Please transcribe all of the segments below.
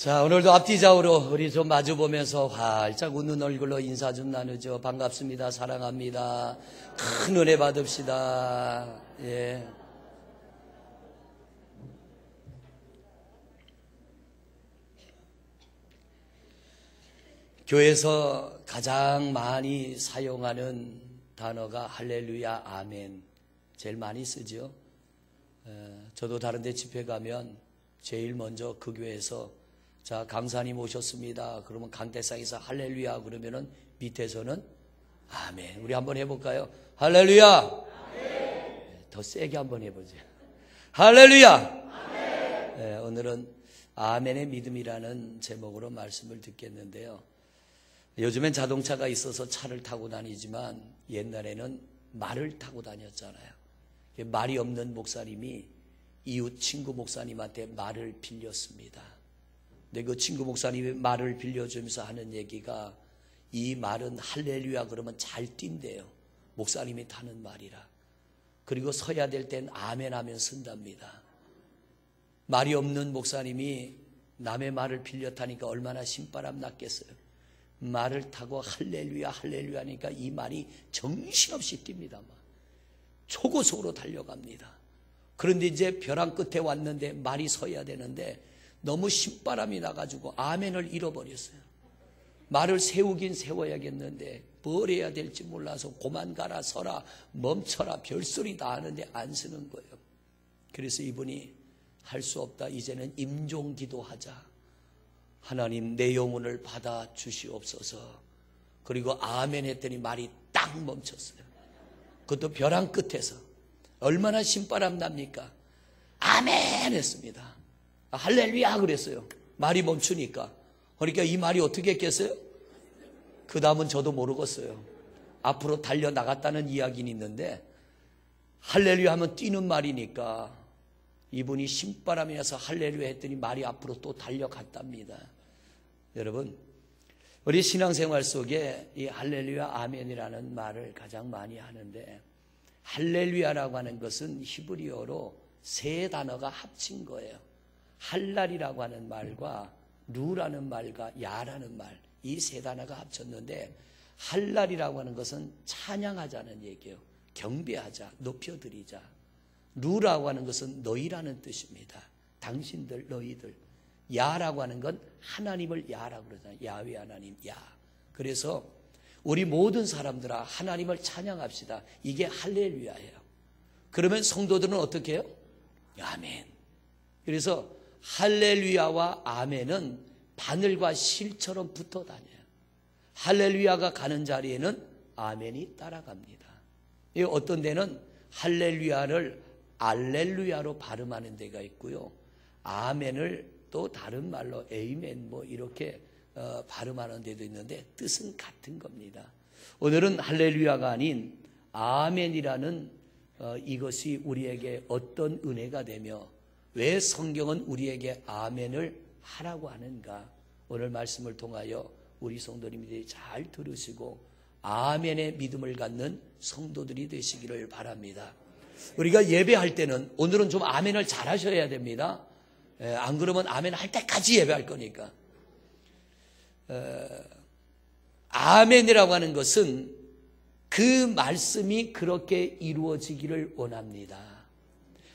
자, 오늘도 앞뒤좌우로 우리 좀 마주보면서 활짝 웃는 얼굴로 인사 좀 나누죠. 반갑습니다. 사랑합니다. 큰 은혜 받읍시다. 예. 교회에서 가장 많이 사용하는 단어가 할렐루야, 아멘. 제일 많이 쓰죠. 저도 다른 데 집회 가면 제일 먼저 그 교회에서 자, 강사님 오셨습니다. 그러면 강대상에서 할렐루야 그러면은 밑에서는 아멘. 우리 한번 해볼까요? 할렐루야. 아멘. 더 세게 한번 해보죠. 할렐루야. 아멘. 네, 오늘은 아멘의 믿음이라는 제목으로 말씀을 듣겠는데요. 요즘엔 자동차가 있어서 차를 타고 다니지만 옛날에는 말을 타고 다녔잖아요. 말이 없는 목사님이 이웃 친구 목사님한테 말을 빌렸습니다. 근데 그 친구 목사님이 말을 빌려주면서 하는 얘기가 이 말은 할렐루야 그러면 잘 뛴대요. 목사님이 타는 말이라. 그리고 서야 될 땐 아멘 하면 쓴답니다. 말이 없는 목사님이 남의 말을 빌려 타니까 얼마나 신바람 났겠어요. 말을 타고 할렐루야 할렐루야 하니까 이 말이 정신없이 뜁니다. 초고속으로 달려갑니다. 그런데 이제 벼랑 끝에 왔는데 말이 서야 되는데 너무 신바람이 나가지고 아멘을 잃어버렸어요. 말을 세우긴 세워야겠는데 뭘 해야 될지 몰라서 고만 가라 서라 멈춰라 별소리 다 하는데 안 쓰는 거예요. 그래서 이분이 할 수 없다. 이제는 임종기도하자. 하나님 내 영혼을 받아 주시옵소서. 그리고 아멘 했더니 말이 딱 멈췄어요. 그것도 벼랑 끝에서. 얼마나 신바람 납니까? 아멘 했습니다. 할렐루야 그랬어요. 말이 멈추니까. 그러니까 이 말이 어떻게 했겠어요? 그 다음은 저도 모르겠어요. 앞으로 달려나갔다는 이야기는 있는데 할렐루야 하면 뛰는 말이니까 이분이 신바람이 나서 할렐루야 했더니 말이 앞으로 또 달려갔답니다. 여러분, 우리 신앙생활 속에 이 할렐루야 아멘이라는 말을 가장 많이 하는데 할렐루야라고 하는 것은 히브리어로 세 단어가 합친 거예요. 할랄이라고 하는 말과 루라는 말과 야라는 말, 이 세 단어가 합쳤는데 할랄이라고 하는 것은 찬양하자는 얘기예요. 경배하자, 높여드리자. 루라고 하는 것은 너희라는 뜻입니다. 당신들, 너희들. 야라고 하는 건 하나님을 야라고 그러잖아요. 야훼 하나님, 야. 그래서 우리 모든 사람들아 하나님을 찬양합시다. 이게 할렐루야예요. 그러면 성도들은 어떻게 해요? 아멘. 그래서 할렐루야와 아멘은 바늘과 실처럼 붙어 다녀요. 할렐루야가 가는 자리에는 아멘이 따라갑니다. 어떤 데는 할렐루야를 알렐루야로 발음하는 데가 있고요. 아멘을 또 다른 말로 에이멘 뭐 이렇게 발음하는 데도 있는데 뜻은 같은 겁니다. 오늘은 할렐루야가 아닌 아멘이라는 이것이 우리에게 어떤 은혜가 되며 왜 성경은 우리에게 아멘을 하라고 하는가? 오늘 말씀을 통하여 우리 성도님들이 잘 들으시고 아멘의 믿음을 갖는 성도들이 되시기를 바랍니다. 우리가 예배할 때는 오늘은 좀 아멘을 잘 하셔야 됩니다. 안 그러면 아멘 할 때까지 예배할 거니까. 아멘이라고 하는 것은 그 말씀이 그렇게 이루어지기를 원합니다.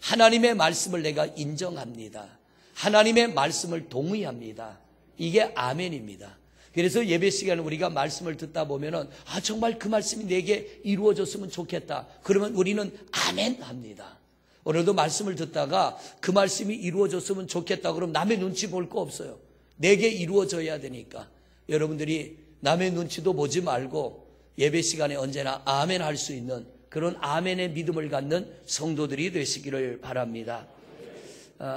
하나님의 말씀을 내가 인정합니다. 하나님의 말씀을 동의합니다. 이게 아멘입니다. 그래서 예배 시간에 우리가 말씀을 듣다 보면은 정말 그 말씀이 내게 이루어졌으면 좋겠다. 그러면 우리는 아멘 합니다. 오늘도 말씀을 듣다가 그 말씀이 이루어졌으면 좋겠다. 그럼 남의 눈치 볼 거 없어요. 내게 이루어져야 되니까. 여러분들이 남의 눈치도 보지 말고 예배 시간에 언제나 아멘 할 수 있는 그런 아멘의 믿음을 갖는 성도들이 되시기를 바랍니다.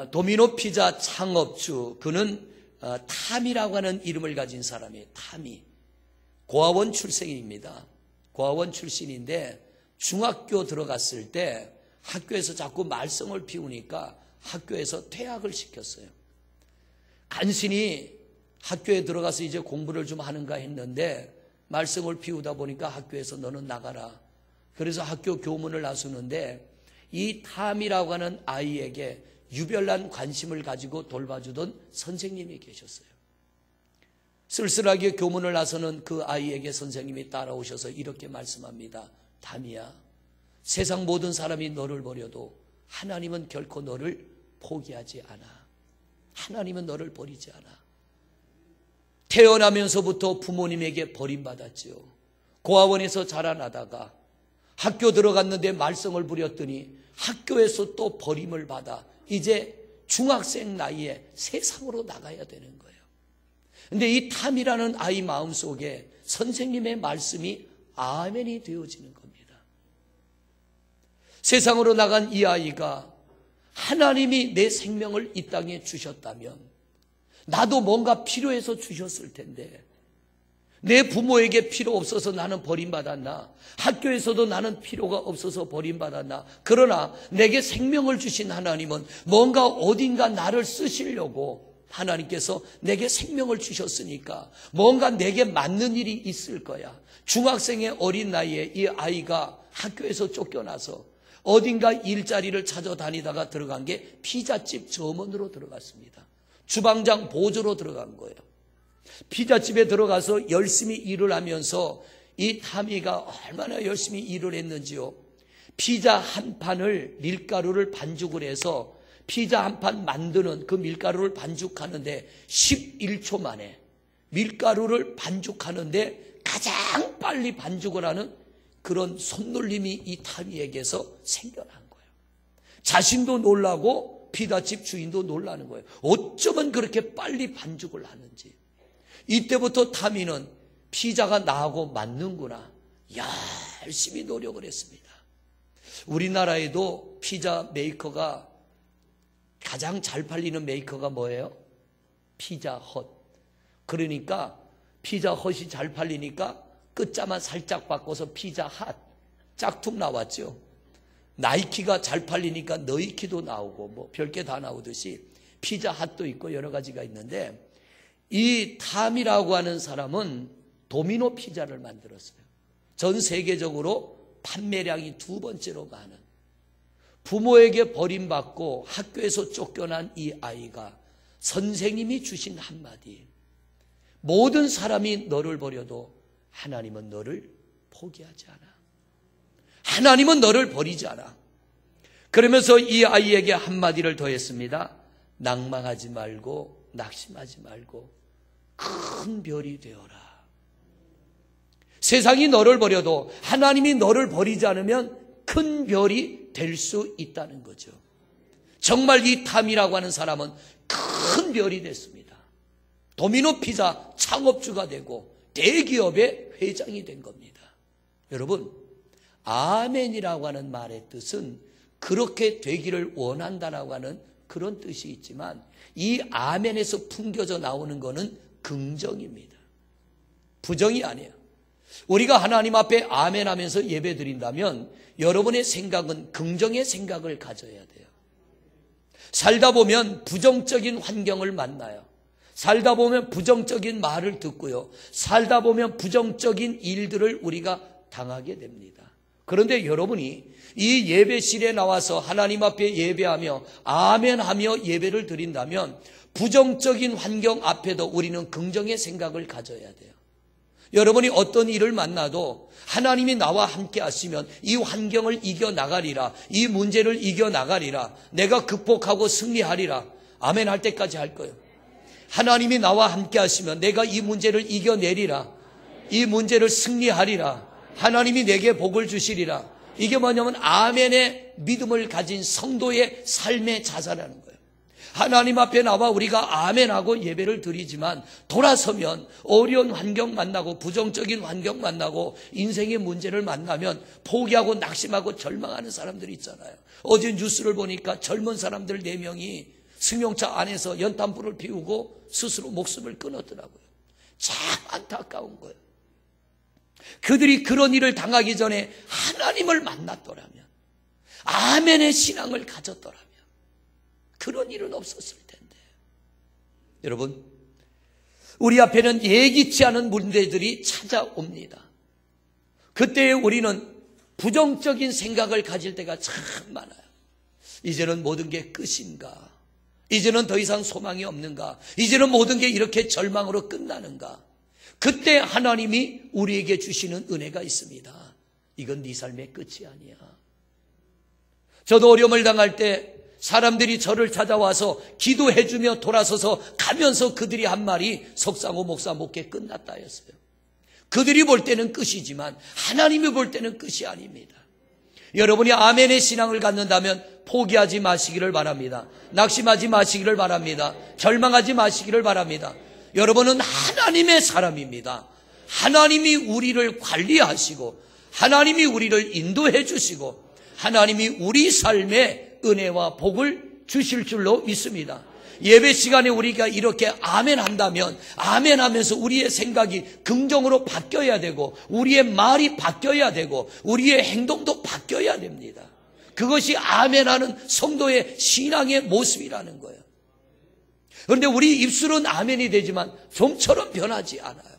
도미노 피자 창업주, 그는 탐이라고 하는 이름을 가진 사람이에요. 탐이. 고아원 출생입니다. 고아원 출신인데 중학교 들어갔을 때 학교에서 자꾸 말썽을 피우니까 학교에서 퇴학을 시켰어요. 간신히 학교에 들어가서 이제 공부를 좀 하는가 했는데 말썽을 피우다 보니까 학교에서 너는 나가라. 그래서 학교 교문을 나서는데 이 탐이라고 하는 아이에게 유별난 관심을 가지고 돌봐주던 선생님이 계셨어요. 쓸쓸하게 교문을 나서는 그 아이에게 선생님이 따라오셔서 이렇게 말씀합니다. 담이야, 세상 모든 사람이 너를 버려도 하나님은 결코 너를 포기하지 않아. 하나님은 너를 버리지 않아. 태어나면서부터 부모님에게 버림받았지요. 고아원에서 자라나다가 학교 들어갔는데 말썽을 부렸더니 학교에서 또 버림을 받아 이제 중학생 나이에 세상으로 나가야 되는 거예요. 근데 이 탐이라는 아이 마음속에 선생님의 말씀이 아멘이 되어지는 겁니다. 세상으로 나간 이 아이가 하나님이 내 생명을 이 땅에 주셨다면 나도 뭔가 필요해서 주셨을 텐데 내 부모에게 필요 없어서 나는 버림받았나? 학교에서도 나는 필요가 없어서 버림받았나? 그러나 내게 생명을 주신 하나님은 뭔가 어딘가 나를 쓰시려고 하나님께서 내게 생명을 주셨으니까 뭔가 내게 맞는 일이 있을 거야. 중학생의 어린 나이에 이 아이가 학교에서 쫓겨나서 어딘가 일자리를 찾아다니다가 들어간 게 피자집 점원으로 들어갔습니다. 주방장 보조로 들어간 거예요. 피자집에 들어가서 열심히 일을 하면서 이 타미가 얼마나 열심히 일을 했는지요. 피자 한 판을 밀가루를 반죽을 해서 피자 한 판 만드는 그 밀가루를 반죽하는데 11초 만에 밀가루를 반죽하는데 가장 빨리 반죽을 하는 그런 손놀림이 이 타미에게서 생겨난 거예요. 자신도 놀라고 피자집 주인도 놀라는 거예요. 어쩌면 그렇게 빨리 반죽을 하는지. 이때부터 타미는 피자가 나하고 맞는구나 열심히 노력을 했습니다. 우리나라에도 피자 메이커가 가장 잘 팔리는 메이커가 뭐예요? 피자헛. 그러니까 피자헛이 잘 팔리니까 끝자만 살짝 바꿔서 피자핫 짝퉁 나왔죠. 나이키가 잘 팔리니까 너이키도 나오고 뭐 별게 다 나오듯이 피자핫도 있고 여러 가지가 있는데 이 탐이라고 하는 사람은 도미노 피자를 만들었어요. 전 세계적으로 판매량이 2번째로 많은, 부모에게 버림받고 학교에서 쫓겨난 이 아이가 선생님이 주신 한마디, 모든 사람이 너를 버려도 하나님은 너를 포기하지 않아. 하나님은 너를 버리지 않아. 그러면서 이 아이에게 한마디를 더했습니다. 낭망하지 말고 낙심하지 말고 큰 별이 되어라. 세상이 너를 버려도 하나님이 너를 버리지 않으면 큰 별이 될 수 있다는 거죠. 정말 이 탐이라고 하는 사람은 큰 별이 됐습니다. 도미노 피자 창업주가 되고 대기업의 회장이 된 겁니다. 여러분, 아멘이라고 하는 말의 뜻은 그렇게 되기를 원한다라고 하는 그런 뜻이 있지만 이 아멘에서 풍겨져 나오는 것은 긍정입니다. 부정이 아니에요. 우리가 하나님 앞에 아멘 하면서 예배 드린다면 여러분의 생각은 긍정의 생각을 가져야 돼요. 살다 보면 부정적인 환경을 만나요. 살다 보면 부정적인 말을 듣고요. 살다 보면 부정적인 일들을 우리가 당하게 됩니다. 그런데 여러분이 이 예배실에 나와서 하나님 앞에 예배하며 아멘하며 예배를 드린다면 부정적인 환경 앞에도 우리는 긍정의 생각을 가져야 돼요. 여러분이 어떤 일을 만나도 하나님이 나와 함께 하시면 이 환경을 이겨나가리라, 이 문제를 이겨나가리라, 내가 극복하고 승리하리라. 아멘 할 때까지 할 거예요. 하나님이 나와 함께 하시면 내가 이 문제를 이겨내리라, 이 문제를 승리하리라, 하나님이 내게 복을 주시리라. 이게 뭐냐면 아멘의 믿음을 가진 성도의 삶의 자세라는 거예요. 하나님 앞에 나와 우리가 아멘하고 예배를 드리지만 돌아서면 어려운 환경 만나고 부정적인 환경 만나고 인생의 문제를 만나면 포기하고 낙심하고 절망하는 사람들이 있잖아요. 어제 뉴스를 보니까 젊은 사람들 4명이 승용차 안에서 연탄불을 피우고 스스로 목숨을 끊었더라고요. 참 안타까운 거예요. 그들이 그런 일을 당하기 전에 하나님을 만났더라면, 아멘의 신앙을 가졌더라면 그런 일은 없었을 텐데. 여러분, 우리 앞에는 예기치 않은 문제들이 찾아옵니다. 그때 우리는 부정적인 생각을 가질 때가 참 많아요. 이제는 모든 게 끝인가? 이제는 더 이상 소망이 없는가? 이제는 모든 게 이렇게 절망으로 끝나는가? 그때 하나님이 우리에게 주시는 은혜가 있습니다. 이건 네 삶의 끝이 아니야. 저도 어려움을 당할 때 사람들이 저를 찾아와서 기도해주며 돌아서서 가면서 그들이 한 말이 석상호 목사 목회 끝났다 했어요. 그들이 볼 때는 끝이지만 하나님이 볼 때는 끝이 아닙니다. 여러분이 아멘의 신앙을 갖는다면 포기하지 마시기를 바랍니다. 낙심하지 마시기를 바랍니다. 절망하지 마시기를 바랍니다. 여러분은 하나님의 사람입니다. 하나님이 우리를 관리하시고 하나님이 우리를 인도해 주시고 하나님이 우리 삶에 은혜와 복을 주실 줄로 믿습니다. 예배 시간에 우리가 이렇게 아멘 한다면 아멘 하면서 우리의 생각이 긍정으로 바뀌어야 되고 우리의 말이 바뀌어야 되고 우리의 행동도 바뀌어야 됩니다. 그것이 아멘하는 성도의 신앙의 모습이라는 거예요. 그런데 우리 입술은 아멘이 되지만 좀처럼 변하지 않아요.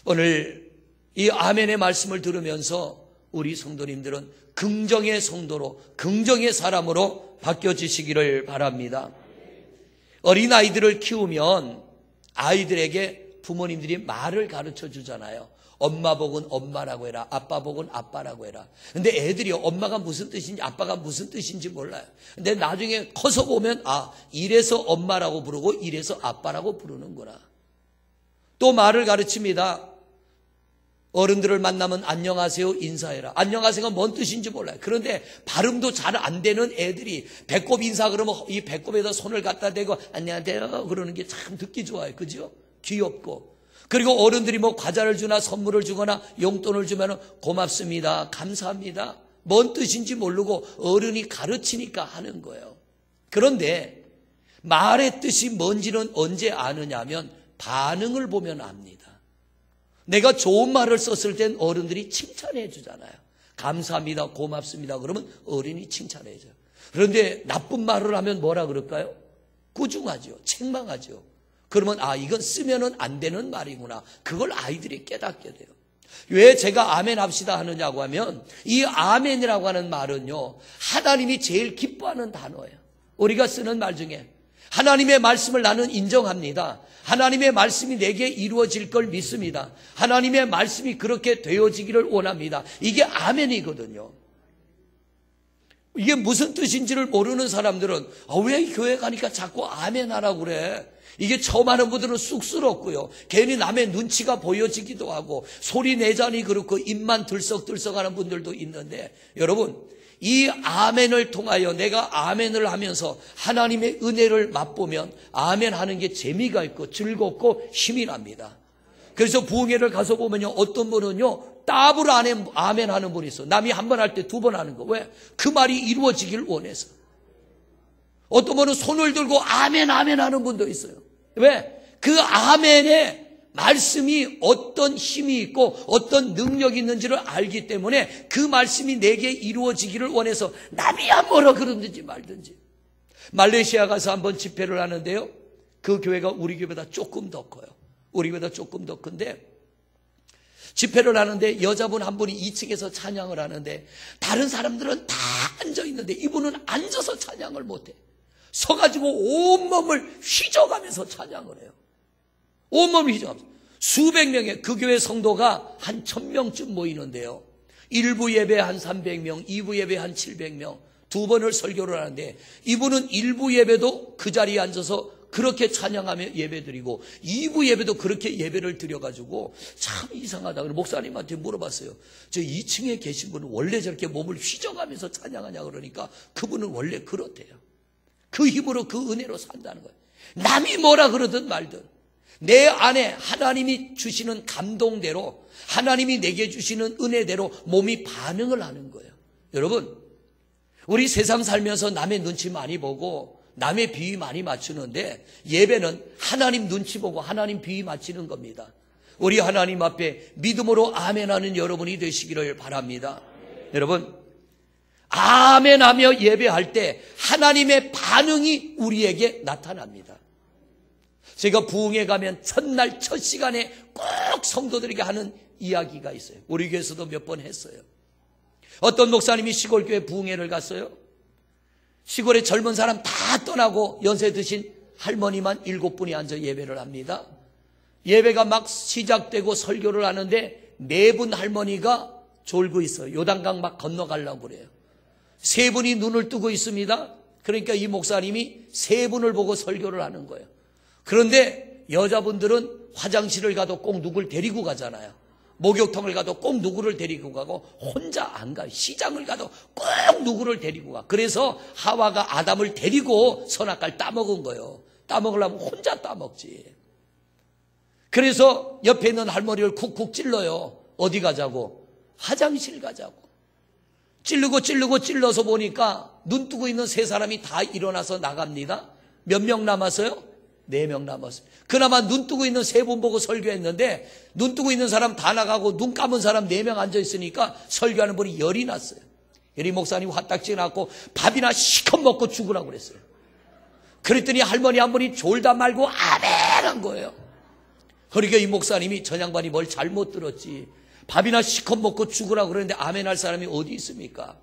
오늘 이 아멘의 말씀을 들으면서 우리 성도님들은 긍정의 성도로 긍정의 사람으로 바뀌어지시기를 바랍니다. 어린아이들을 키우면 아이들에게 부모님들이 말을 가르쳐 주잖아요. 엄마 복은 엄마라고 해라. 아빠 복은 아빠라고 해라. 근데 애들이 엄마가 무슨 뜻인지 아빠가 무슨 뜻인지 몰라요. 근데 나중에 커서 보면 이래서 엄마라고 부르고 이래서 아빠라고 부르는구나. 또 말을 가르칩니다. 어른들을 만나면 안녕하세요 인사해라. 안녕하세요가 뭔 뜻인지 몰라요. 그런데 발음도 잘 안 되는 애들이 배꼽 인사 그러면 이 배꼽에다 손을 갖다 대고 안녕하세요 그러는 게 참 듣기 좋아요. 그죠? 귀엽고. 그리고 어른들이 뭐 과자를 주나 선물을 주거나 용돈을 주면 고맙습니다. 감사합니다. 뭔 뜻인지 모르고 어른이 가르치니까 하는 거예요. 그런데 말의 뜻이 뭔지는 언제 아느냐 하면 반응을 보면 압니다. 내가 좋은 말을 썼을 땐 어른들이 칭찬해 주잖아요. 감사합니다. 고맙습니다. 그러면 어른이 칭찬해 줘요. 그런데 나쁜 말을 하면 뭐라 그럴까요? 꾸중하죠. 책망하죠. 그러면 이건 쓰면은 안 되는 말이구나. 그걸 아이들이 깨닫게 돼요. 왜 제가 아멘 합시다 하느냐고 하면 이 아멘이라고 하는 말은요. 하나님이 제일 기뻐하는 단어예요. 우리가 쓰는 말 중에 하나님의 말씀을 나는 인정합니다. 하나님의 말씀이 내게 이루어질 걸 믿습니다. 하나님의 말씀이 그렇게 되어지기를 원합니다. 이게 아멘이거든요. 이게 무슨 뜻인지를 모르는 사람들은 왜 교회 가니까 자꾸 아멘 하라고 그래. 이게 처음 하는 분들은 쑥스럽고요. 괜히 남의 눈치가 보여지기도 하고 소리 내자니 그렇고 입만 들썩들썩 하는 분들도 있는데 여러분 이 아멘을 통하여 내가 아멘을 하면서 하나님의 은혜를 맛보면 아멘 하는 게 재미가 있고 즐겁고 힘이 납니다. 그래서 부흥회를 가서 보면요. 어떤 분은요. 따블 안에 아멘 하는 분이 있어. 남이 한 번 할 때 두 번 하는 거. 왜? 그 말이 이루어지길 원해서. 어떤 분은 손을 들고 아멘 아멘 하는 분도 있어요. 왜? 그 아멘에 말씀이 어떤 힘이 있고 어떤 능력이 있는지를 알기 때문에 그 말씀이 내게 이루어지기를 원해서 남이야 뭐라 그러든지 말든지. 말레이시아 가서 한번 집회를 하는데요. 그 교회가 우리 교회보다 조금 더 커요. 우리 교회보다 조금 더 큰데 집회를 하는데 여자분 한 분이 2층에서 찬양을 하는데 다른 사람들은 다 앉아있는데 이분은 앉아서 찬양을 못해. 서가지고 온몸을 휘저가면서 찬양을 해요. 온몸을 휘저가면서. 수백 명의 그 교회 성도가 한 1000명쯤 모이는데요. 1부 예배 한 300명, 2부 예배 한 700명, 두 번을 설교를 하는데 이분은 1부 예배도 그 자리에 앉아서 그렇게 찬양하며 예배드리고 2부 예배도 그렇게 예배를 드려가지고 참 이상하다. 그래서 목사님한테 물어봤어요. 저 2층에 계신 분은 원래 저렇게 몸을 휘저가면서 찬양하냐 그러니까 그분은 원래 그렇대요. 그 힘으로 그 은혜로 산다는 거예요. 남이 뭐라 그러든 말든 내 안에 하나님이 주시는 감동대로 하나님이 내게 주시는 은혜대로 몸이 반응을 하는 거예요. 여러분 우리 세상 살면서 남의 눈치 많이 보고 남의 비위 많이 맞추는데 예배는 하나님 눈치 보고 하나님 비위 맞추는 겁니다. 우리 하나님 앞에 믿음으로 아멘하는 여러분이 되시기를 바랍니다. 여러분 아멘하며 예배할 때 하나님의 반응이 우리에게 나타납니다. 제가 부흥회 가면 첫날 첫 시간에 꼭 성도들에게 하는 이야기가 있어요. 우리 교회에서도 몇 번 했어요. 어떤 목사님이 시골교회 부흥회를 갔어요. 시골에 젊은 사람 다 떠나고 연세 드신 할머니만 7분이 앉아 예배를 합니다. 예배가 막 시작되고 설교를 하는데 4분 할머니가 졸고 있어요. 요단강 막 건너가려고 그래요. 3분이 눈을 뜨고 있습니다. 그러니까 이 목사님이 3분을 보고 설교를 하는 거예요. 그런데 여자분들은 화장실을 가도 꼭 누굴 데리고 가잖아요. 목욕탕을 가도 꼭 누구를 데리고 가고 혼자 안 가요. 시장을 가도 꼭 누구를 데리고 가. 그래서 하와가 아담을 데리고 선악과를 따먹은 거예요. 따먹으려면 혼자 따먹지. 그래서 옆에 있는 할머니를 쿡쿡 찔러요. 어디 가자고? 화장실 가자고. 찔러서 보니까 눈 뜨고 있는 3사람이 다 일어나서 나갑니다. 몇 명 남았어요? 4명 남았어요. 그나마 눈 뜨고 있는 3분 보고 설교했는데 눈 뜨고 있는 사람 다 나가고 눈 감은 사람 4명 앉아있으니까 설교하는 분이 열이 났어요. 열이 목사님 화딱지 났고 밥이나 시컷 먹고 죽으라고 그랬어요. 그랬더니 할머니 한 분이 졸다 말고 아멘 한 거예요. 그러니까 이 목사님이 저 양반이 뭘 잘못 들었지. 밥이나 시컷 먹고 죽으라고 그러는데 아멘 할 사람이 어디 있습니까?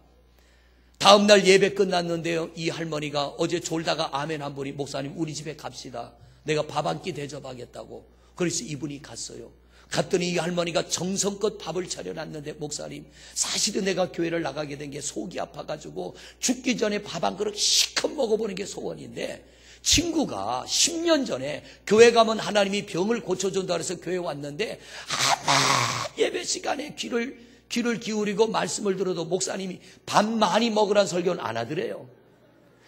다음날 예배 끝났는데요. 이 할머니가 어제 졸다가 아멘 한 분이 목사님 우리 집에 갑시다. 내가 밥 한 끼 대접하겠다고. 그래서 이분이 갔어요. 갔더니 이 할머니가 정성껏 밥을 차려놨는데 목사님 사실은 내가 교회를 나가게 된 게 속이 아파가지고 죽기 전에 밥 한 그릇 시컷 먹어보는 게 소원인데 친구가 10년 전에 교회 가면 하나님이 병을 고쳐준다 그래서 교회 왔는데 예배 시간에 귀를 기울이고 말씀을 들어도 목사님이 밥 많이 먹으라는 설교는 안 하더래요.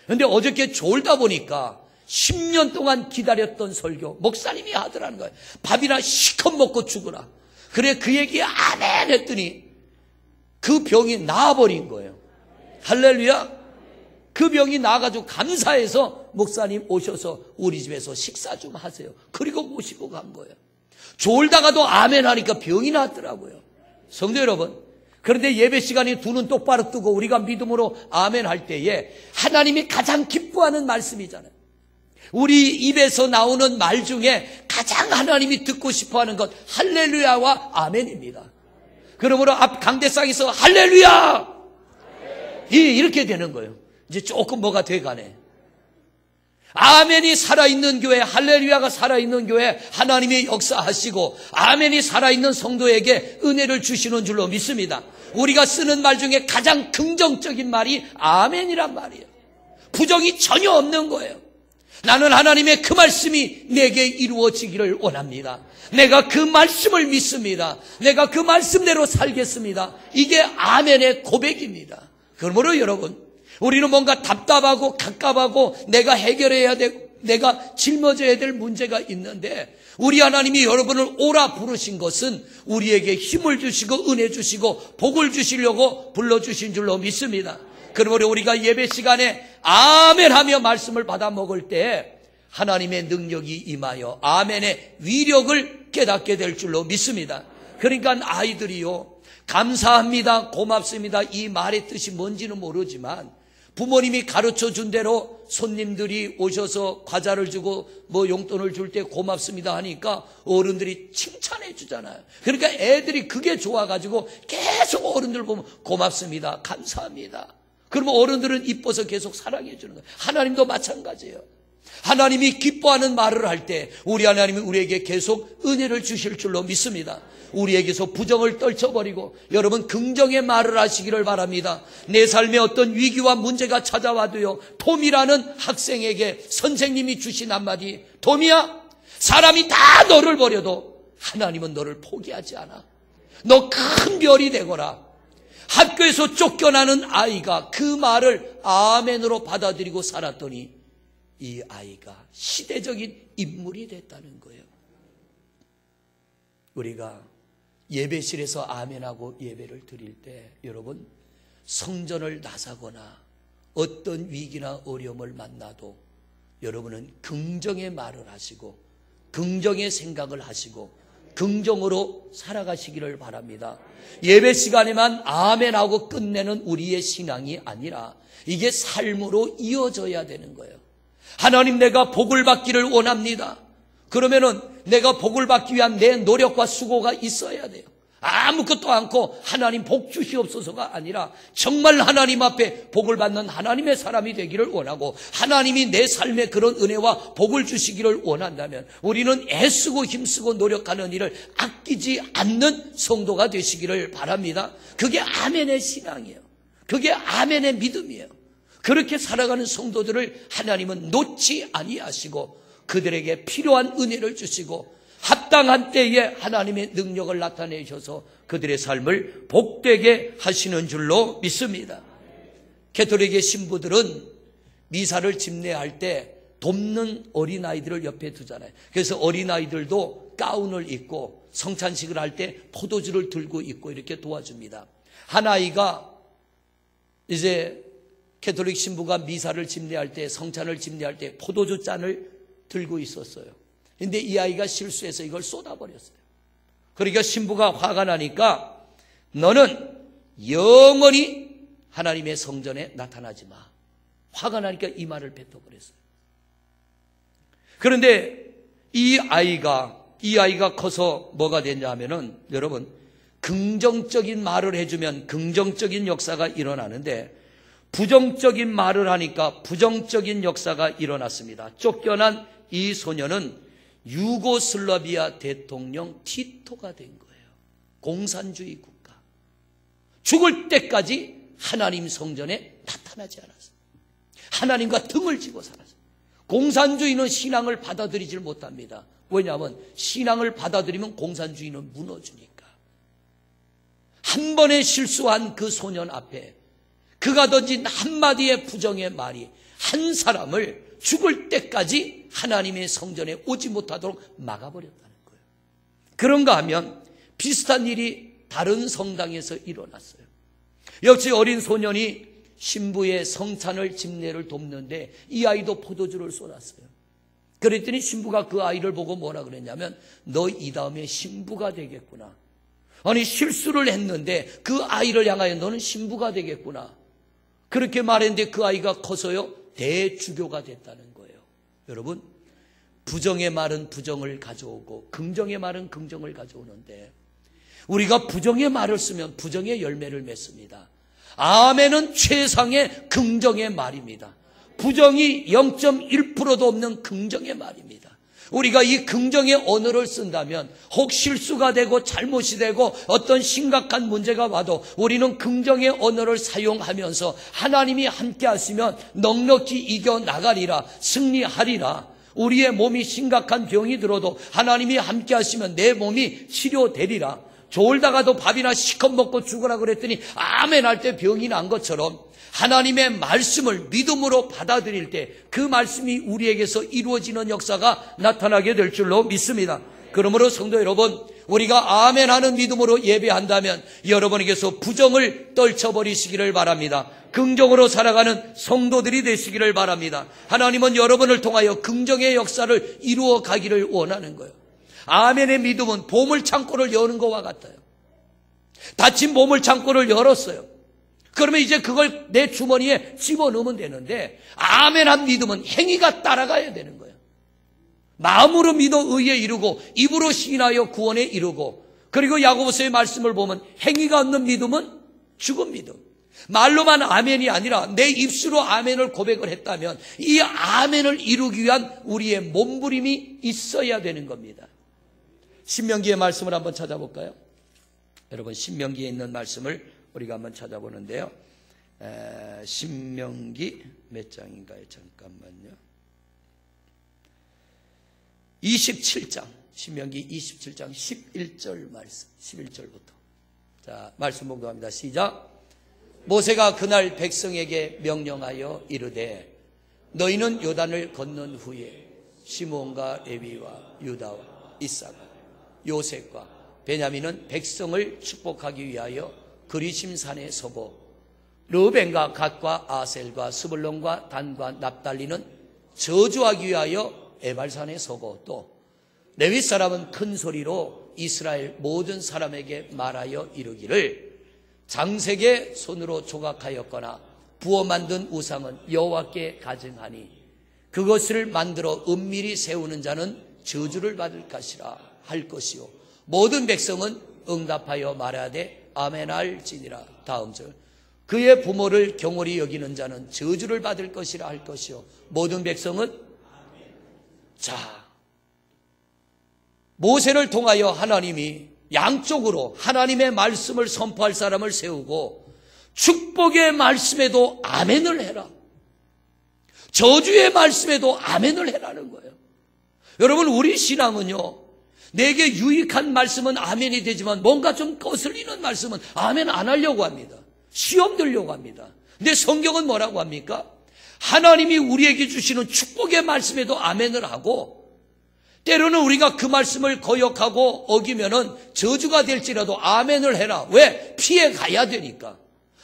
그런데 어저께 졸다 보니까 10년 동안 기다렸던 설교 목사님이 하더라는 거예요. 밥이나 시컷 먹고 죽으라. 그래 그 얘기에 아멘 했더니 그 병이 나아버린 거예요. 할렐루야. 그 병이 나아가지고 감사해서 목사님 오셔서 우리 집에서 식사 좀 하세요. 그리고 모시고 간 거예요. 졸다가도 아멘 하니까 병이 났더라고요. 성도 여러분, 그런데 예배 시간에 두 눈 똑바로 뜨고 우리가 믿음으로 아멘 할 때에 하나님이 가장 기뻐하는 말씀이잖아요. 우리 입에서 나오는 말 중에 가장 하나님이 듣고 싶어하는 것 할렐루야와 아멘입니다. 그러므로 앞 강대상에서 할렐루야 이렇게 되는 거예요. 이제 조금 뭐가 돼가네. 아멘이 살아있는 교회, 할렐루야가 살아있는 교회 하나님이 역사하시고 아멘이 살아있는 성도에게 은혜를 주시는 줄로 믿습니다. 우리가 쓰는 말 중에 가장 긍정적인 말이 아멘이란 말이에요. 부정이 전혀 없는 거예요. 나는 하나님의 그 말씀이 내게 이루어지기를 원합니다. 내가 그 말씀을 믿습니다. 내가 그 말씀대로 살겠습니다. 이게 아멘의 고백입니다. 그러므로 여러분, 우리는 뭔가 답답하고 갑갑하고 내가 해결해야 되고 내가 짊어져야 될 문제가 있는데 우리 하나님이 여러분을 오라 부르신 것은 우리에게 힘을 주시고 은혜 주시고 복을 주시려고 불러주신 줄로 믿습니다. 그러므로 우리가 예배 시간에 아멘 하며 말씀을 받아 먹을 때 하나님의 능력이 임하여 아멘의 위력을 깨닫게 될 줄로 믿습니다. 그러니까 아이들이요, 감사합니다, 고맙습니다 이 말의 뜻이 뭔지는 모르지만 부모님이 가르쳐 준 대로 손님들이 오셔서 과자를 주고 뭐 용돈을 줄 때 고맙습니다 하니까 어른들이 칭찬해 주잖아요. 그러니까 애들이 그게 좋아가지고 계속 어른들 보면 고맙습니다, 감사합니다. 그러면 어른들은 이뻐서 계속 사랑해 주는 거예요. 하나님도 마찬가지예요. 하나님이 기뻐하는 말을 할 때 우리 하나님이 우리에게 계속 은혜를 주실 줄로 믿습니다. 우리에게서 부정을 떨쳐버리고 여러분 긍정의 말을 하시기를 바랍니다. 내 삶에 어떤 위기와 문제가 찾아와도요, 톰이라는 학생에게 선생님이 주신 한마디, 톰이야, 사람이 다 너를 버려도 하나님은 너를 포기하지 않아. 너 큰 별이 되거라. 학교에서 쫓겨나는 아이가 그 말을 아멘으로 받아들이고 살았더니 이 아이가 시대적인 인물이 됐다는 거예요. 우리가 예배실에서 아멘하고 예배를 드릴 때 여러분, 성전을 나서거나 어떤 위기나 어려움을 만나도 여러분은 긍정의 말을 하시고 긍정의 생각을 하시고 긍정으로 살아가시기를 바랍니다. 예배 시간에만 아멘하고 끝내는 우리의 신앙이 아니라 이게 삶으로 이어져야 되는 거예요. 하나님, 내가 복을 받기를 원합니다. 그러면은 내가 복을 받기 위한 내 노력과 수고가 있어야 돼요. 아무것도 않고 하나님 복 주시옵소서가 아니라 정말 하나님 앞에 복을 받는 하나님의 사람이 되기를 원하고 하나님이 내 삶에 그런 은혜와 복을 주시기를 원한다면 우리는 애쓰고 힘쓰고 노력하는 일을 아끼지 않는 성도가 되시기를 바랍니다. 그게 아멘의 신앙이에요. 그게 아멘의 믿음이에요. 그렇게 살아가는 성도들을 하나님은 놓지 아니하시고 그들에게 필요한 은혜를 주시고 합당한 때에 하나님의 능력을 나타내셔서 그들의 삶을 복되게 하시는 줄로 믿습니다. 가톨릭의 신부들은 미사를 집례할 때 돕는 어린아이들을 옆에 두잖아요. 그래서 어린아이들도 가운을 입고 성찬식을 할 때 포도주를 들고 있고 이렇게 도와줍니다. 한 아이가 이제 가톨릭 신부가 미사를 집례할 때, 성찬을 집례할 때 포도주 잔을 들고 있었어요. 근데 이 아이가 실수해서 이걸 쏟아버렸어요. 그러니까 신부가 화가 나니까 너는 영원히 하나님의 성전에 나타나지 마. 화가 나니까 이 말을 뱉어버렸어요. 그런데 이 아이가 커서 뭐가 됐냐 하면은 여러분, 긍정적인 말을 해주면 긍정적인 역사가 일어나는데 부정적인 말을 하니까 부정적인 역사가 일어났습니다. 쫓겨난 이 소녀는 유고슬라비아 대통령 티토가 된 거예요. 공산주의 국가. 죽을 때까지 하나님 성전에 나타나지 않았어요. 하나님과 등을 지고 살았어요. 공산주의는 신앙을 받아들이질 못합니다. 왜냐하면 신앙을 받아들이면 공산주의는 무너지니까. 한 번의 실수한 그 소년 앞에 그가 던진 한마디의 부정의 말이 한 사람을 죽을 때까지 하나님의 성전에 오지 못하도록 막아버렸다는 거예요. 그런가 하면 비슷한 일이 다른 성당에서 일어났어요. 역시 어린 소년이 신부의 성찬을 집례를 돕는데 이 아이도 포도주를 쏟았어요. 그랬더니 신부가 그 아이를 보고 뭐라 그랬냐면 너 이 다음에 신부가 되겠구나. 아니 실수를 했는데 그 아이를 향하여 너는 신부가 되겠구나. 그렇게 말했는데 그 아이가 커서요 대주교가 됐다는 거예요. 여러분, 부정의 말은 부정을 가져오고 긍정의 말은 긍정을 가져오는데 우리가 부정의 말을 쓰면 부정의 열매를 맺습니다. 아멘은 최상의 긍정의 말입니다. 부정이 0.1%도 없는 긍정의 말입니다. 우리가 이 긍정의 언어를 쓴다면 혹 실수가 되고 잘못이 되고 어떤 심각한 문제가 와도 우리는 긍정의 언어를 사용하면서 하나님이 함께 하시면 넉넉히 이겨나가리라, 승리하리라. 우리의 몸이 심각한 병이 들어도 하나님이 함께 하시면 내 몸이 치료되리라. 졸다가도 밥이나 시컷 먹고 죽으라 그랬더니 아멘 할 때 병이 난 것처럼 하나님의 말씀을 믿음으로 받아들일 때 그 말씀이 우리에게서 이루어지는 역사가 나타나게 될 줄로 믿습니다. 그러므로 성도 여러분, 우리가 아멘 하는 믿음으로 예배한다면 여러분에게서 부정을 떨쳐버리시기를 바랍니다. 긍정으로 살아가는 성도들이 되시기를 바랍니다. 하나님은 여러분을 통하여 긍정의 역사를 이루어 가기를 원하는 거예요. 아멘의 믿음은 보물창고를 여는 것과 같아요. 닫힌 보물창고를 열었어요. 그러면 이제 그걸 내 주머니에 집어넣으면 되는데 아멘한 믿음은 행위가 따라가야 되는 거예요. 마음으로 믿어 의에 이르고 입으로 시인하여 구원에 이르고, 그리고 야고보서의 말씀을 보면 행위가 없는 믿음은 죽은 믿음. 말로만 아멘이 아니라 내 입술로 아멘을 고백을 했다면 이 아멘을 이루기 위한 우리의 몸부림이 있어야 되는 겁니다. 신명기의 말씀을 한번 찾아볼까요? 여러분, 신명기에 있는 말씀을 우리가 한번 찾아보는데요. 신명기 몇 장인가요? 잠깐만요. 27장, 신명기 27장 11절 말씀, 11절부터. 자, 말씀 봉독합니다. 시작. 모세가 그날 백성에게 명령하여 이르되 너희는 요단을 건넌 후에 시므온과 레위와 유다와 이사가 요셉과 베냐민은 백성을 축복하기 위하여 그리심산에 서고 르벤과 갓과 아셀과 스불론과 단과 납달리는 저주하기 위하여 에발산에 서고, 또 레위 사람은 큰 소리로 이스라엘 모든 사람에게 말하여 이르기를 장색의 손으로 조각하였거나 부어 만든 우상은 여호와께 가증하니 그것을 만들어 은밀히 세우는 자는 저주를 받을 것이라 할 것이요 모든 백성은 응답하여 말하되 아멘할지니라. 다음 절. 그의 부모를 경홀히 여기는 자는 저주를 받을 것이라 할 것이요 모든 백성은 자, 모세를 통하여 하나님이 양쪽으로 하나님의 말씀을 선포할 사람을 세우고 축복의 말씀에도 아멘을 해라, 저주의 말씀에도 아멘을 해라는 거예요. 여러분, 우리 신앙은요, 내게 유익한 말씀은 아멘이 되지만 뭔가 좀 거슬리는 말씀은 아멘 안 하려고 합니다. 시험 들려고 합니다. 근데 성경은 뭐라고 합니까? 하나님이 우리에게 주시는 축복의 말씀에도 아멘을 하고, 때로는 우리가 그 말씀을 거역하고 어기면은 저주가 될지라도 아멘을 해라. 왜? 피해 가야 되니까.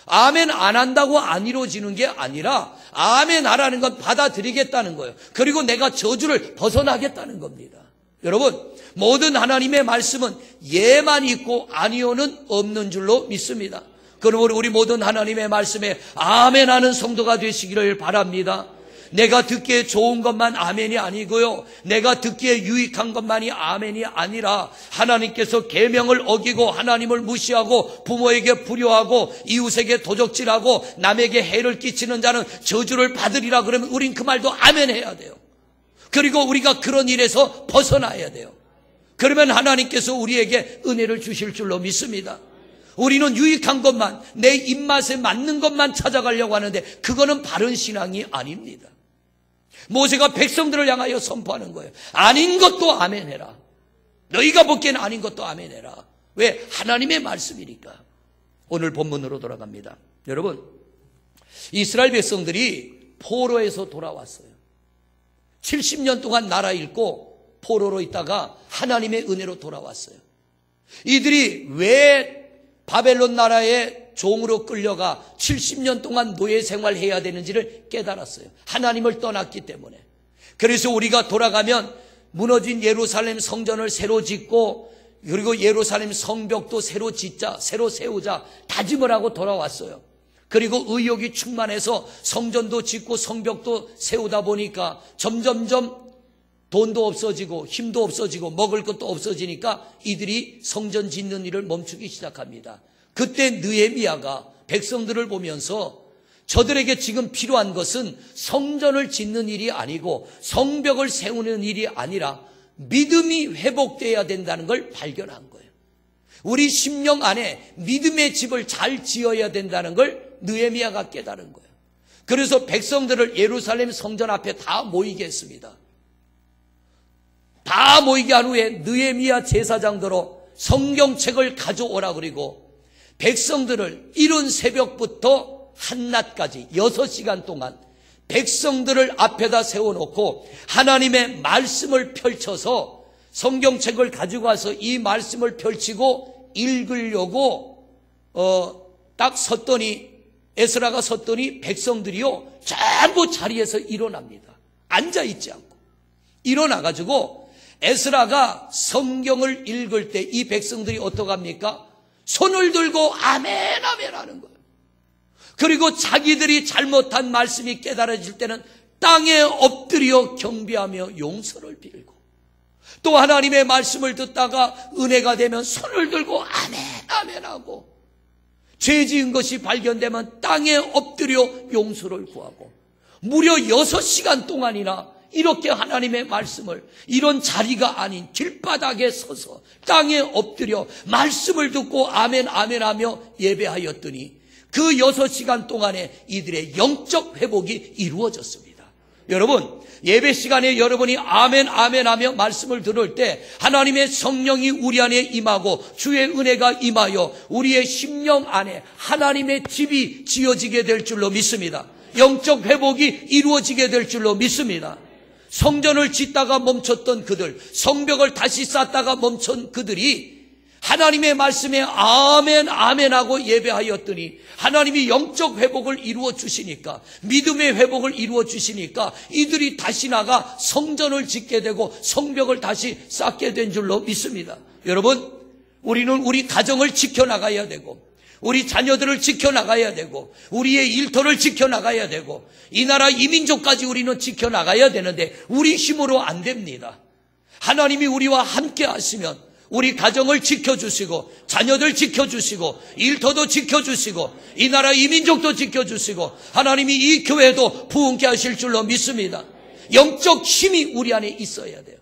아멘 안 한다고 안 이루어지는 게 아니라 아멘 하라는 건 받아들이겠다는 거예요. 그리고 내가 저주를 벗어나겠다는 겁니다. 여러분, 모든 하나님의 말씀은 예만 있고 아니오는 없는 줄로 믿습니다. 그러므로 우리 모든 하나님의 말씀에 아멘하는 성도가 되시기를 바랍니다. 내가 듣기에 좋은 것만 아멘이 아니고요, 내가 듣기에 유익한 것만이 아멘이 아니라 하나님께서 계명을 어기고 하나님을 무시하고 부모에게 불효하고 이웃에게 도적질하고 남에게 해를 끼치는 자는 저주를 받으리라 그러면 우린 그 말도 아멘 해야 돼요. 그리고 우리가 그런 일에서 벗어나야 돼요. 그러면 하나님께서 우리에게 은혜를 주실 줄로 믿습니다. 우리는 유익한 것만, 내 입맛에 맞는 것만 찾아가려고 하는데 그거는 바른 신앙이 아닙니다. 모세가 백성들을 향하여 선포하는 거예요. 아닌 것도 아멘해라. 너희가 보기에는 아닌 것도 아멘해라. 왜? 하나님의 말씀이니까. 오늘 본문으로 돌아갑니다. 여러분, 이스라엘 백성들이 포로에서 돌아왔어요. 70년 동안 나라 잃고 포로로 있다가 하나님의 은혜로 돌아왔어요. 이들이 왜 바벨론 나라의 종으로 끌려가 70년 동안 노예 생활해야 되는지를 깨달았어요. 하나님을 떠났기 때문에. 그래서 우리가 돌아가면 무너진 예루살렘 성전을 새로 짓고, 그리고 예루살렘 성벽도 새로 짓자, 새로 세우자 다짐을 하고 돌아왔어요. 그리고 의욕이 충만해서 성전도 짓고 성벽도 세우다 보니까 점점점 돈도 없어지고 힘도 없어지고 먹을 것도 없어지니까 이들이 성전 짓는 일을 멈추기 시작합니다. 그때 느헤미야가 백성들을 보면서 저들에게 지금 필요한 것은 성전을 짓는 일이 아니고 성벽을 세우는 일이 아니라 믿음이 회복되어야 된다는 걸 발견한 거예요. 우리 심령 안에 믿음의 집을 잘 지어야 된다는 걸 느헤미야가 깨달은 거예요. 그래서 백성들을 예루살렘 성전 앞에 다 모이게 했습니다. 다 모이게 한 후에 느헤미야 제사장대로 성경책을 가져오라 그리고 백성들을 이른 새벽부터 한낮까지 6시간 동안 백성들을 앞에다 세워놓고 하나님의 말씀을 펼쳐서 성경책을 가지고 와서 이 말씀을 펼치고 읽으려고 딱 섰더니, 에스라가 섰더니 백성들이요 전부 자리에서 일어납니다. 앉아있지 않고 일어나가지고 에스라가 성경을 읽을 때 이 백성들이 어떡합니까? 손을 들고 아멘 아멘 하는 거예요. 그리고 자기들이 잘못한 말씀이 깨달아질 때는 땅에 엎드려 경배하며 용서를 빌고, 또 하나님의 말씀을 듣다가 은혜가 되면 손을 들고 아멘 아멘 하고, 죄 지은 것이 발견되면 땅에 엎드려 용서를 구하고, 무려 6시간 동안이나 이렇게 하나님의 말씀을 이런 자리가 아닌 길바닥에 서서 땅에 엎드려 말씀을 듣고 아멘 아멘 하며 예배하였더니 그 6시간 동안에 이들의 영적 회복이 이루어졌습니다. 여러분, 예배 시간에 여러분이 아멘 아멘 하며 말씀을 들을 때 하나님의 성령이 우리 안에 임하고 주의 은혜가 임하여 우리의 심령 안에 하나님의 집이 지어지게 될 줄로 믿습니다. 영적 회복이 이루어지게 될 줄로 믿습니다. 성전을 짓다가 멈췄던 그들, 성벽을 다시 쌓다가 멈춘 그들이 하나님의 말씀에 아멘 아멘 하고 예배하였더니 하나님이 영적 회복을 이루어 주시니까, 믿음의 회복을 이루어 주시니까 이들이 다시 나가 성전을 짓게 되고 성벽을 다시 쌓게 된 줄로 믿습니다. 여러분, 우리는 우리 가정을 지켜나가야 되고 우리 자녀들을 지켜나가야 되고 우리의 일터를 지켜나가야 되고 이 나라 이민족까지 우리는 지켜나가야 되는데 우리 힘으로 안 됩니다. 하나님이 우리와 함께 하시면 우리 가정을 지켜주시고 자녀들 지켜주시고 일터도 지켜주시고 이 나라 이민족도 지켜주시고 하나님이 이 교회도 부흥케 하실 줄로 믿습니다. 영적 힘이 우리 안에 있어야 돼요.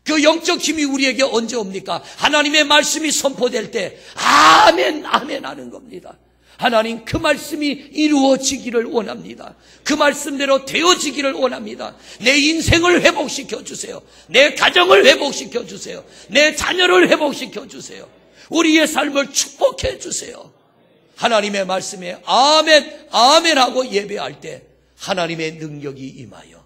그 영적 힘이 우리에게 언제 옵니까? 하나님의 말씀이 선포될 때 아멘 아멘 하는 겁니다. 하나님 그 말씀이 이루어지기를 원합니다. 그 말씀대로 되어지기를 원합니다. 내 인생을 회복시켜 주세요. 내 가정을 회복시켜 주세요. 내 자녀를 회복시켜 주세요. 우리의 삶을 축복해 주세요. 하나님의 말씀에 아멘 아멘 하고 예배할 때 하나님의 능력이 임하여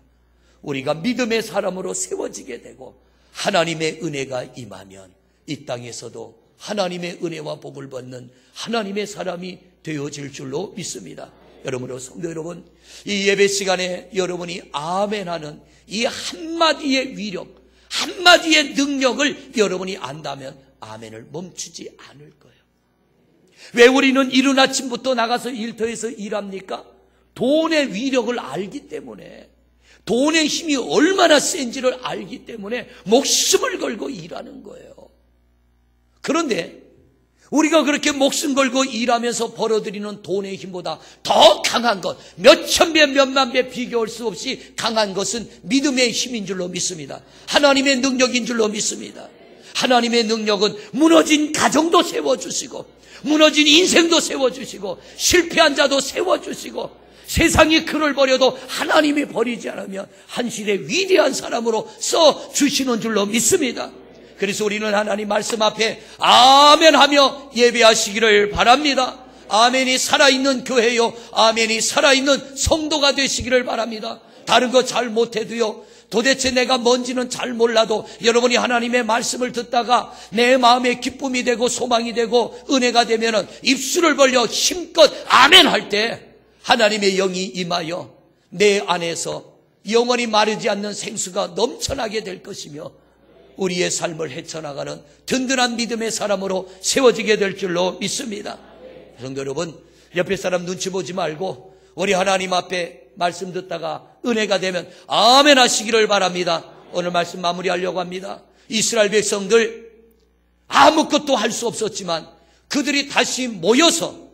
우리가 믿음의 사람으로 세워지게 되고 하나님의 은혜가 임하면 이 땅에서도 하나님의 은혜와 복을 받는 하나님의 사람이 되어질 줄로 믿습니다. 여러분으로 성도 여러분, 이 예배 시간에 여러분이 아멘 하는 이 한마디의 위력, 한마디의 능력을 여러분이 안다면 아멘을 멈추지 않을 거예요. 왜 우리는 이른 아침부터 나가서 일터에서 일합니까? 돈의 위력을 알기 때문에, 돈의 힘이 얼마나 센지를 알기 때문에 목숨을 걸고 일하는 거예요. 그런데 우리가 그렇게 목숨 걸고 일하면서 벌어들이는 돈의 힘보다 더 강한 것, 몇천 배, 몇만 배 비교할 수 없이 강한 것은 믿음의 힘인 줄로 믿습니다. 하나님의 능력인 줄로 믿습니다. 하나님의 능력은 무너진 가정도 세워주시고 무너진 인생도 세워주시고 실패한 자도 세워주시고 세상이 그를 버려도 하나님이 버리지 않으면 한 시대 위대한 사람으로 써주시는 줄로 믿습니다. 그래서 우리는 하나님 말씀 앞에 아멘 하며 예배하시기를 바랍니다. 아멘이 살아있는 교회요, 아멘이 살아있는 성도가 되시기를 바랍니다. 다른 거 잘 못해도요, 도대체 내가 뭔지는 잘 몰라도 여러분이 하나님의 말씀을 듣다가 내 마음에 기쁨이 되고 소망이 되고 은혜가 되면은 입술을 벌려 힘껏 아멘 할 때 하나님의 영이 임하여 내 안에서 영원히 마르지 않는 생수가 넘쳐나게 될 것이며 우리의 삶을 헤쳐나가는 든든한 믿음의 사람으로 세워지게 될 줄로 믿습니다. 성도 여러분, 옆에 사람 눈치 보지 말고 우리 하나님 앞에 말씀 듣다가 은혜가 되면 아멘 하시기를 바랍니다. 오늘 말씀 마무리하려고 합니다. 이스라엘 백성들 아무것도 할 수 없었지만 그들이 다시 모여서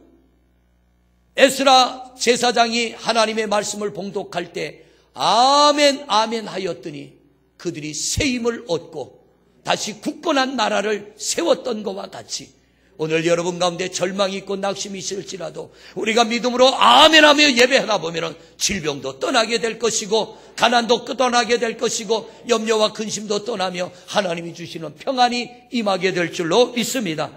에스라 제사장이 하나님의 말씀을 봉독할 때 아멘 아멘 하였더니 그들이 새 힘을 얻고 다시 굳건한 나라를 세웠던 것과 같이 오늘 여러분 가운데 절망이 있고 낙심이 있을지라도 우리가 믿음으로 아멘하며 예배하다 보면 질병도 떠나게 될 것이고 가난도 떠나게 될 것이고 염려와 근심도 떠나며 하나님이 주시는 평안이 임하게 될 줄로 믿습니다.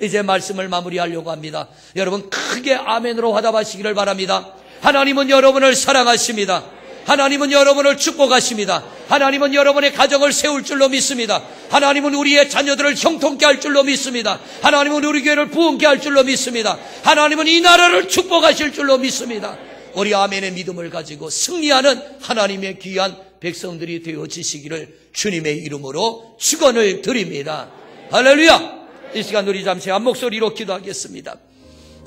이제 말씀을 마무리하려고 합니다. 여러분 크게 아멘으로 화답하시기를 바랍니다. 하나님은 여러분을 사랑하십니다. 하나님은 여러분을 축복하십니다. 하나님은 여러분의 가정을 세울 줄로 믿습니다. 하나님은 우리의 자녀들을 형통케 할 줄로 믿습니다. 하나님은 우리 교회를 부흥케 할 줄로 믿습니다. 하나님은 이 나라를 축복하실 줄로 믿습니다. 우리 아멘의 믿음을 가지고 승리하는 하나님의 귀한 백성들이 되어지시기를 주님의 이름으로 축원을 드립니다. 할렐루야. 이 시간 우리 잠시 한 목소리로 기도하겠습니다.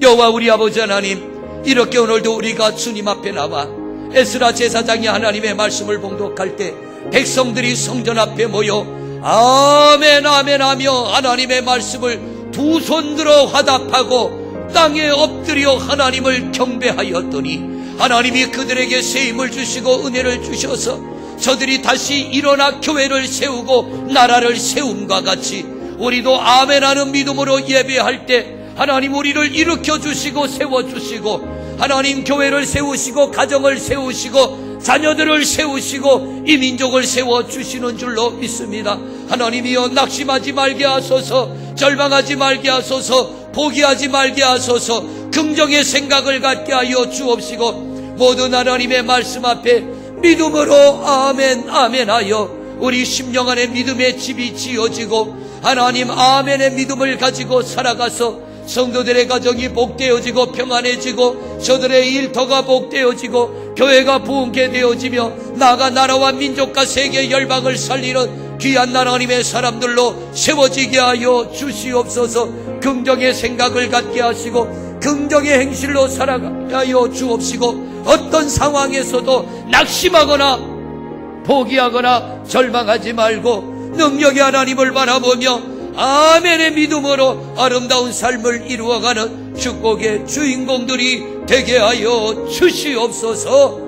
여호와 우리 아버지 하나님, 이렇게 오늘도 우리가 주님 앞에 나와 에스라 제사장이 하나님의 말씀을 봉독할 때 백성들이 성전 앞에 모여 아멘 아멘 하며 하나님의 말씀을 두 손 들어 화답하고 땅에 엎드려 하나님을 경배하였더니 하나님이 그들에게 새 힘을 주시고 은혜를 주셔서 저들이 다시 일어나 교회를 세우고 나라를 세움과 같이 우리도 아멘하는 믿음으로 예배할 때 하나님 우리를 일으켜 주시고 세워주시고 하나님 교회를 세우시고 가정을 세우시고 자녀들을 세우시고 이 민족을 세워주시는 줄로 믿습니다. 하나님이여 낙심하지 말게 하소서, 절망하지 말게 하소서, 포기하지 말게 하소서, 긍정의 생각을 갖게 하여 주옵시고 모든 하나님의 말씀 앞에 믿음으로 아멘 아멘 하여 우리 심령 안에 믿음의 집이 지어지고 하나님 아멘의 믿음을 가지고 살아가서 성도들의 가정이 복되어지고 평안해지고 저들의 일터가 복되어지고 교회가 부흥케 되어지며 나아가 나라와 민족과 세계 열방을 살리는 귀한 하나님의 사람들로 세워지게 하여 주시옵소서. 긍정의 생각을 갖게 하시고 긍정의 행실로 살아가게 하여 주옵시고 어떤 상황에서도 낙심하거나 포기하거나 절망하지 말고 능력의 하나님을 바라보며 아멘의 믿음으로 아름다운 삶을 이루어가는 축복의 주인공들이 되게 하여 주시옵소서.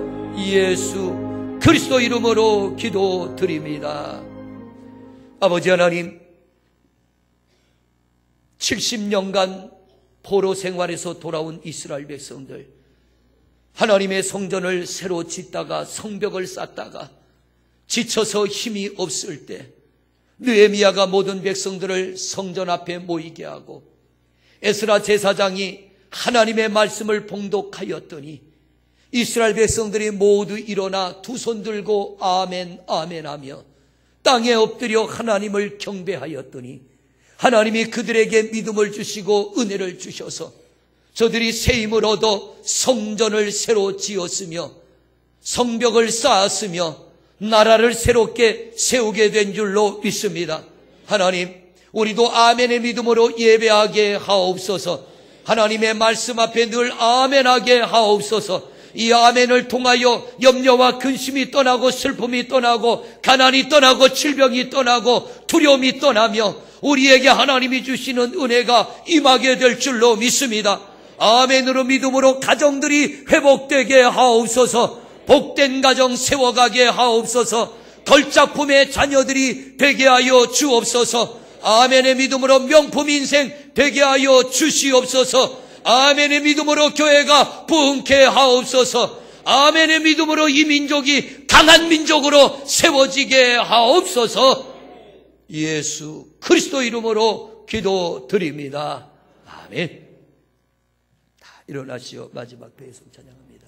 예수 그리스도 이름으로 기도드립니다. 아버지 하나님, 70년간 포로 생활에서 돌아온 이스라엘 백성들, 하나님의 성전을 새로 짓다가 성벽을 쌓다가 지쳐서 힘이 없을 때 느헤미야가 모든 백성들을 성전 앞에 모이게 하고 에스라 제사장이 하나님의 말씀을 봉독하였더니 이스라엘 백성들이 모두 일어나 두 손 들고 아멘 아멘 하며 땅에 엎드려 하나님을 경배하였더니 하나님이 그들에게 믿음을 주시고 은혜를 주셔서 저들이 새 힘을 얻어 성전을 새로 지었으며 성벽을 쌓았으며 나라를 새롭게 세우게 된 줄로 믿습니다. 하나님, 우리도 아멘의 믿음으로 예배하게 하옵소서. 하나님의 말씀 앞에 늘 아멘하게 하옵소서. 이 아멘을 통하여 염려와 근심이 떠나고 슬픔이 떠나고 가난이 떠나고 질병이 떠나고 두려움이 떠나며 우리에게 하나님이 주시는 은혜가 임하게 될 줄로 믿습니다. 아멘으로 믿음으로 가정들이 회복되게 하옵소서. 복된 가정 세워가게 하옵소서. 걸작품의 자녀들이 되게 하여 주옵소서. 아멘의 믿음으로 명품 인생 되게 하여 주시옵소서. 아멘의 믿음으로 교회가 부흥케 하옵소서. 아멘의 믿음으로 이 민족이 강한 민족으로 세워지게 하옵소서. 예수 그리스도 이름으로 기도드립니다. 아멘. 다 일어나시오. 마지막 배송 찬양합니다.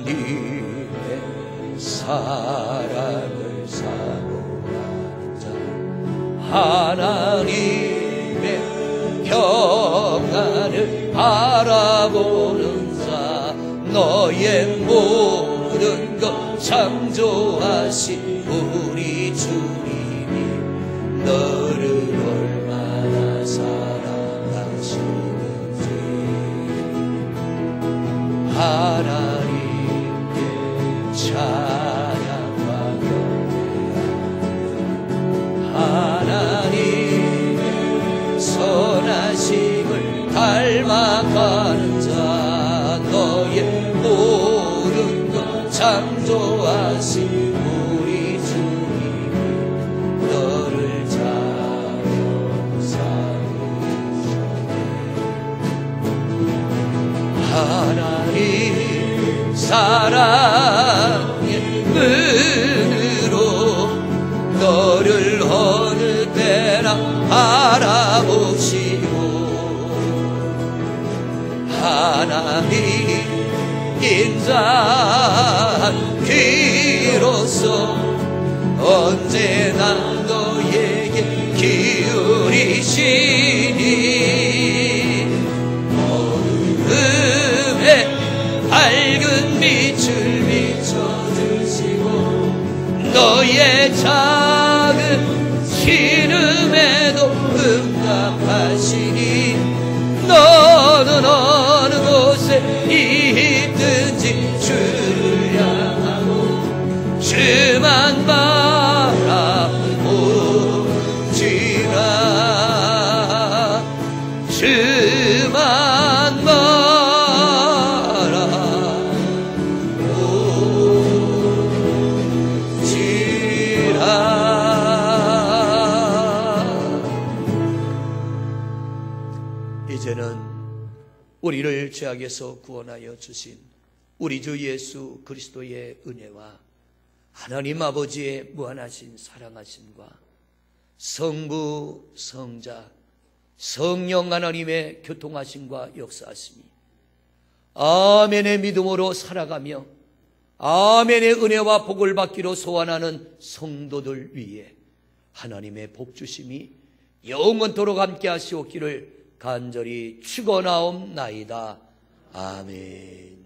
하나님의 사랑을 사모하는 자, 하나님의 평안을 바라보는 자, 너의 모든 것 창조하신 우리 주님이 너를 얼마나 사랑하시는지 하나님께 찬양과 경배하며 하나님의 선하심을 닮아가는 자, 너의 모든 것 창조하신 우리 주님이 너를 잡아 삼으셨네. 하나님 사랑의 눈으로 너를 어느 때나 바라보시고 하나님 인자한 귀로서 언제나 너에게 기울이시니 어둠에 밝은 빛을 비춰주시고 너의 작은 신음에도 응답하시니 너는 어느 곳에 있든지 주를 향하고 주만 바라보지라. 주만 이제는 우리를 죄악에서 구원하여 주신 우리 주 예수 그리스도의 은혜와 하나님 아버지의 무한하신 사랑하심과 성부, 성자, 성령 하나님의 교통하심과 역사하심이 아멘의 믿음으로 살아가며 아멘의 은혜와 복을 받기로 소원하는 성도들 위에 하나님의 복주심이 영원토록 함께 하시옵기를 간절히 축원하옵나이다. 아멘.